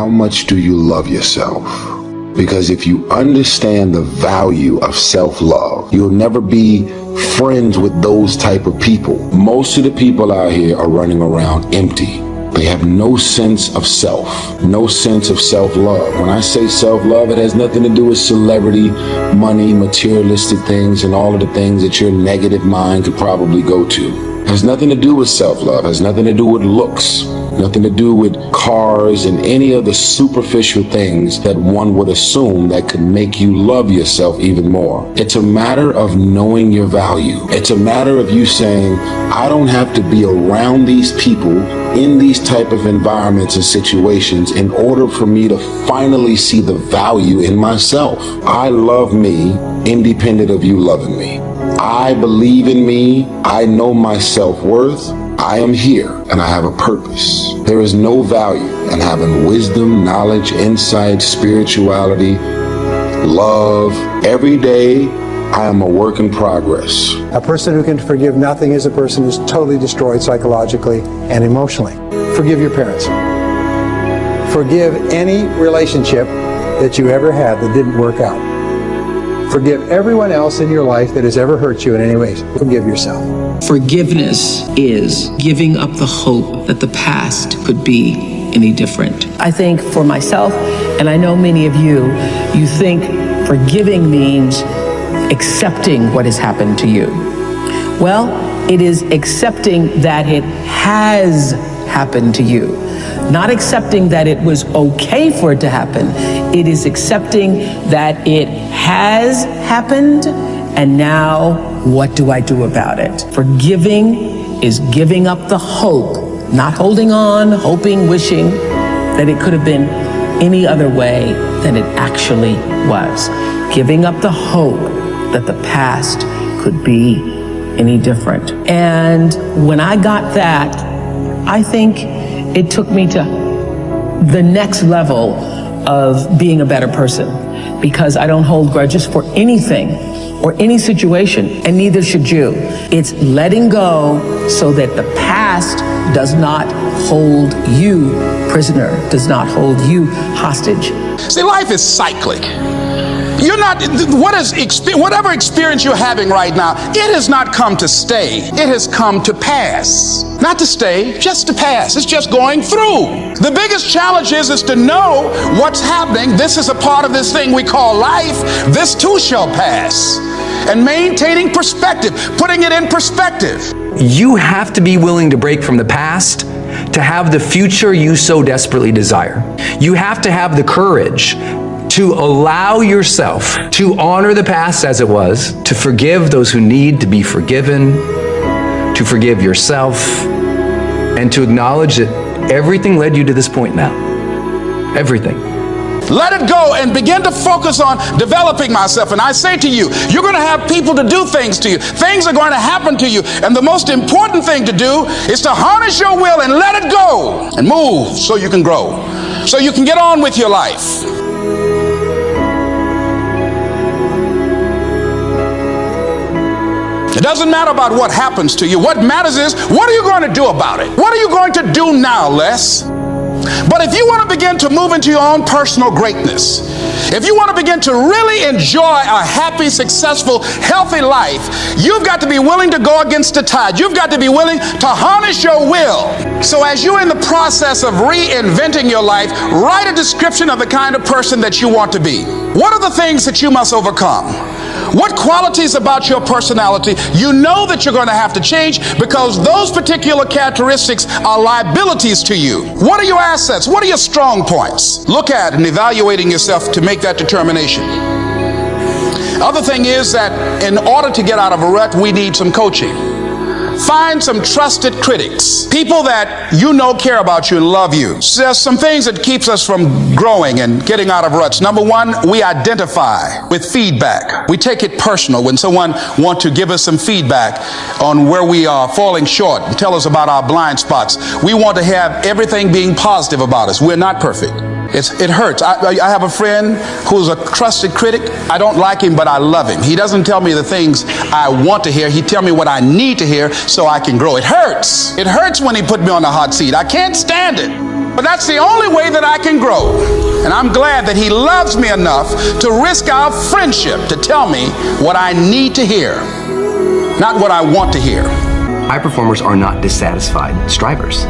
how much do you love yourself? Because if you understand the value of self-love, you'll never be friends with those type of people. Most of the people out here are running around empty. They have no sense of self, no sense of self-love. When I say self-love, it has nothing to do with celebrity, money, materialistic things, and all of the things that your negative mind could probably go to. It has nothing to do with self-love. It has nothing to do with looks, nothing to do with cars and any of the superficial things that one would assume that could make you love yourself even more. It's a matter of knowing your value. It's a matter of you saying, I don't have to be around these people in these type of environments and situations in order for me to finally see the value in myself. I love me independent of you loving me. I believe in me. I know my self-worth. I am here and I have a purpose. There is no value in having wisdom, knowledge, insight, spirituality, love. Every day, I am a work in progress. A person who can forgive nothing is a person who's totally destroyed psychologically and emotionally. Forgive your parents. Forgive any relationship that you ever had that didn't work out. Forgive everyone else in your life that has ever hurt you in any way. Forgive yourself. Forgiveness is giving up the hope that the past could be any different. I think for myself, and I know many of you, you think forgiving means accepting what has happened to you. Well, it is accepting that it has happened to you. Not accepting that it was okay for it to happen. It is accepting that it has happened, and now what do I do about it? Forgiving is giving up the hope, not holding on, hoping, wishing that it could have been any other way than it actually was. Giving up the hope that the past could be any different. And when I got that, I think it took me to the next level of being a better person, because I don't hold grudges for anything or any situation, and neither should you. It's letting go so that the past does not hold you prisoner, does not hold you hostage. See, life is cyclic. You're not, whatever experience you're having right now, it has not come to stay. It has come to pass. Not to stay, just to pass. It's just going through. The biggest challenge is to know what's happening. This is a part of this thing we call life. This too shall pass. And maintaining perspective, putting it in perspective. You have to be willing to break from the past to have the future you so desperately desire. You have to have the courage to allow yourself to honor the past as it was, to forgive those who need to be forgiven, to forgive yourself, and to acknowledge that everything led you to this point now. Everything. Let it go and begin to focus on developing myself. And I say to you, you're going to have people to do things to you. Things are going to happen to you. And the most important thing to do is to harness your will and let it go and move so you can grow, so you can get on with your life. It doesn't matter about what happens to you. What matters is, what are you going to do about it? What are you going to do now, Les? But if you want to begin to move into your own personal greatness, if you want to begin to really enjoy a happy, successful, healthy life, you've got to be willing to go against the tide. You've got to be willing to harness your will. So as you're in the process of reinventing your life, write a description of the kind of person that you want to be. What are the things that you must overcome? What qualities about your personality you know that you're going to have to change, because those particular characteristics are liabilities to you? What are your assets? What are your strong points? Look at and evaluating yourself to make that determination. Other thing is that in order to get out of a rut, we need some coaching. Find some trusted critics, people that you know care about you and love you. So there's some things that keeps us from growing and getting out of ruts. Number one, we identify with feedback. We take it personal when someone wants to give us some feedback on where we are falling short and tell us about our blind spots. We want to have everything being positive about us. We're not perfect. It hurts. I have a friend who's a trusted critic. I don't like him, but I love him. He doesn't tell me the things I want to hear. He tells me what I need to hear so I can grow. It hurts. It hurts when he put me on the hot seat. I can't stand it. But that's the only way that I can grow. And I'm glad that he loves me enough to risk our friendship to tell me what I need to hear, not what I want to hear. High performers are not dissatisfied strivers.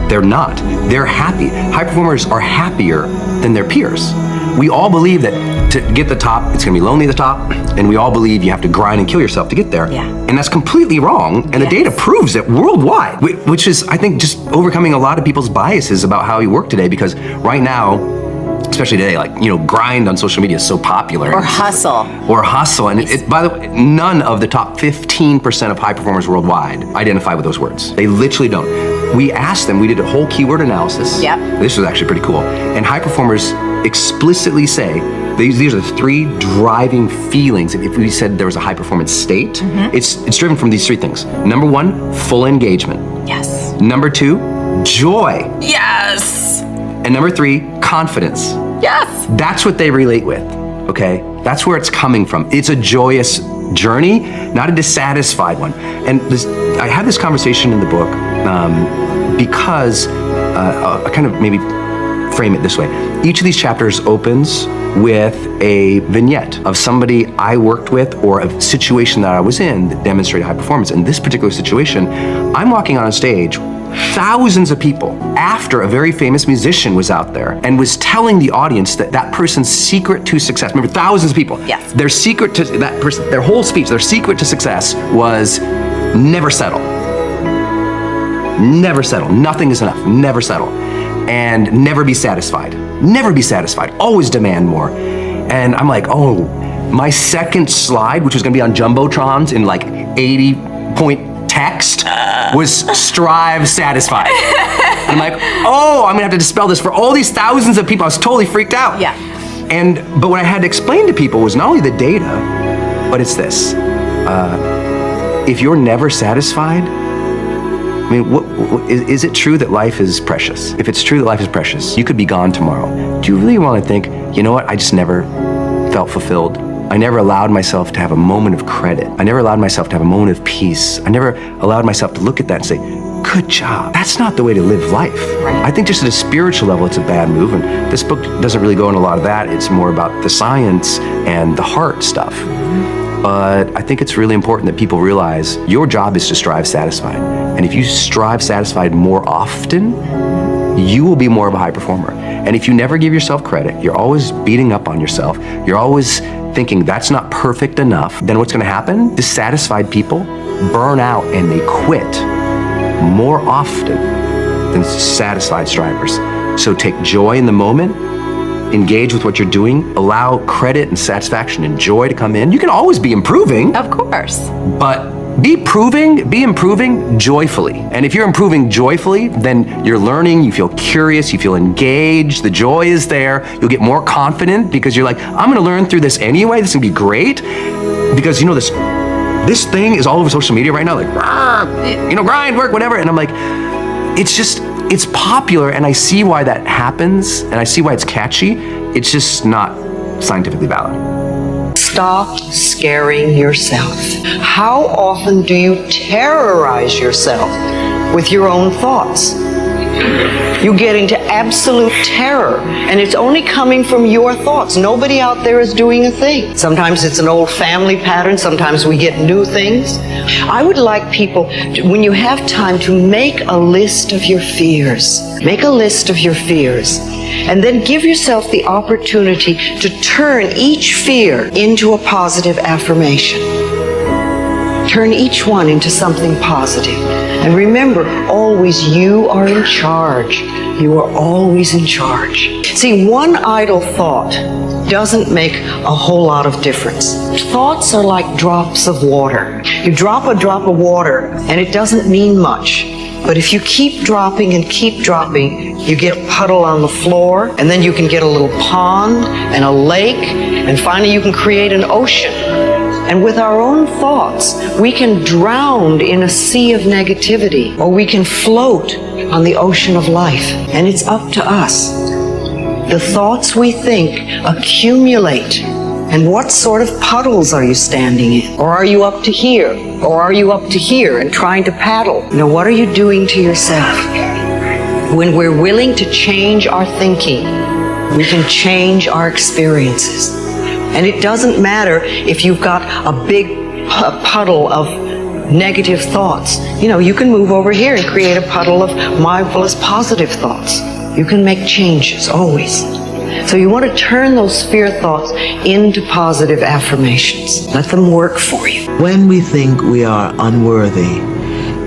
They're not. They're happy. High performers are happier than their peers. We all believe that to get the top, it's gonna be lonely at the top, and we all believe you have to grind and kill yourself to get there. Yeah. And that's completely wrong, and the data proves it worldwide, which is, I think, just overcoming a lot of people's biases about how we work today, because right now, especially today, like, grind on social media is so popular. Or hustle. And by the way, none of the top 15% of high performers worldwide identify with those words. They literally don't. We asked them, we did a whole keyword analysis. Yep. This was actually pretty cool. And high performers explicitly say, these are the 3 driving feelings. If we said there was a high performance state, it's driven from these 3 things. Number 1, full engagement. Yes. Number 2, joy. Yes. And number 3, confidence. Yes. That's what they relate with, okay? That's where it's coming from. It's a joyous journey, not a dissatisfied one. And I had this conversation in the book because I kind of maybe frame it this way. Each of these chapters opens with a vignette of somebody I worked with or a situation that I was in that demonstrated high performance. In this particular situation, I'm walking on a stage, thousands of people, after a very famous musician was out there and was telling the audience that person's secret to success, remember, thousands of people, yes, their secret to that person, their whole speech, their secret to success was never settle. Never settle. Nothing is enough. Never settle. And never be satisfied. Never be satisfied. Always demand more. And I'm like, oh, my second slide, which was gonna be on Jumbotrons in like 80-point text, was strive satisfied. And I'm like, oh, I'm gonna have to dispel this for all these thousands of people. I was totally freaked out. Yeah. But what I had to explain to people was not only the data, but it's this. If you're never satisfied, I mean, is it true that life is precious? If it's true that life is precious, you could be gone tomorrow. Do you really want to think, you know what, I just never felt fulfilled? I never allowed myself to have a moment of credit. I never allowed myself to have a moment of peace. I never allowed myself to look at that and say, good job. That's not the way to live life. Right. I think just at a spiritual level, it's a bad move. And this book doesn't really go into a lot of that. It's more about the science and the heart stuff. But I think it's really important that people realize your job is to strive satisfied. And if you strive satisfied more often, you will be more of a high performer. And if you never give yourself credit, you're always beating up on yourself, you're always thinking that's not perfect enough, then what's gonna happen? Dissatisfied people burn out and they quit more often than satisfied strivers. So take joy in the moment, engage with what you're doing, allow credit and satisfaction and joy to come in. You can always be improving. Of course. But be improving joyfully. And if you're improving joyfully, then you're learning, you feel curious, you feel engaged, the joy is there, you'll get more confident because you're like, I'm gonna learn through this anyway, this is gonna be great. Because this thing is all over social media right now, like, grind, work, whatever. And I'm like, it's popular, and I see why that happens, and I see why it's catchy. It's just not scientifically valid. Stop scaring yourself. How often do you terrorize yourself with your own thoughts? You get into absolute terror, and it's only coming from your thoughts. Nobody out there is doing a thing. Sometimes it's an old family pattern, sometimes we get new things. I would like people, when you have time, to make a list of your fears. Make a list of your fears. And then give yourself the opportunity to turn each fear into a positive affirmation. Turn each one into something positive. And remember, always you are in charge. You are always in charge. See, one idle thought doesn't make a whole lot of difference. Thoughts are like drops of water. You drop a drop of water and it doesn't mean much. But if you keep dropping and keep dropping, you get a puddle on the floor, and then you can get a little pond and a lake, and finally you can create an ocean. And with our own thoughts, we can drown in a sea of negativity, or we can float on the ocean of life. And it's up to us. The thoughts we think accumulate. And what sort of puddles are you standing in? Or are you up to here? Or are you up to here and trying to paddle? Now, what are you doing to yourself? When we're willing to change our thinking, we can change our experiences. And it doesn't matter if you've got a big puddle of negative thoughts. You can move over here and create a puddle of mindfulness, positive thoughts. You can make changes, always. So you want to turn those fear thoughts into positive affirmations. Let them work for you. When we think we are unworthy,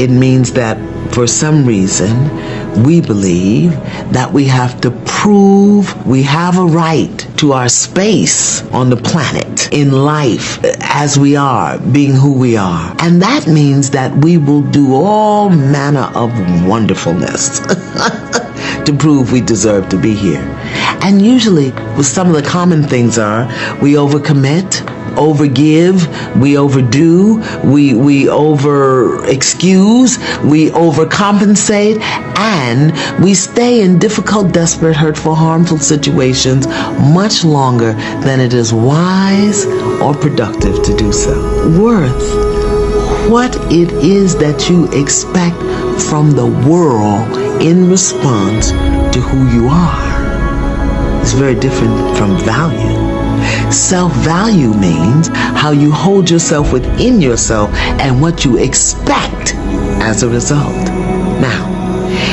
it means that for some reason we believe that we have to prove we have a right to our space on the planet, in life, as we are, being who we are. And that means that we will do all manner of wonderfulness to prove we deserve to be here. And usually, some of the common things are we overcommit, overgive, we overdo, we over excuse, we overcompensate, and we stay in difficult, desperate, hurtful, harmful situations much longer than it is wise or productive to do so. Worth, what it is that you expect from the world in response to who you are, is very different from value. Self-value means how you hold yourself within yourself and what you expect as a result. Now,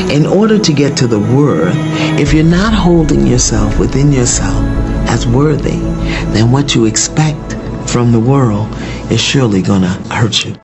in order to get to the worth, if you're not holding yourself within yourself as worthy, then what you expect from the world is surely going to hurt you.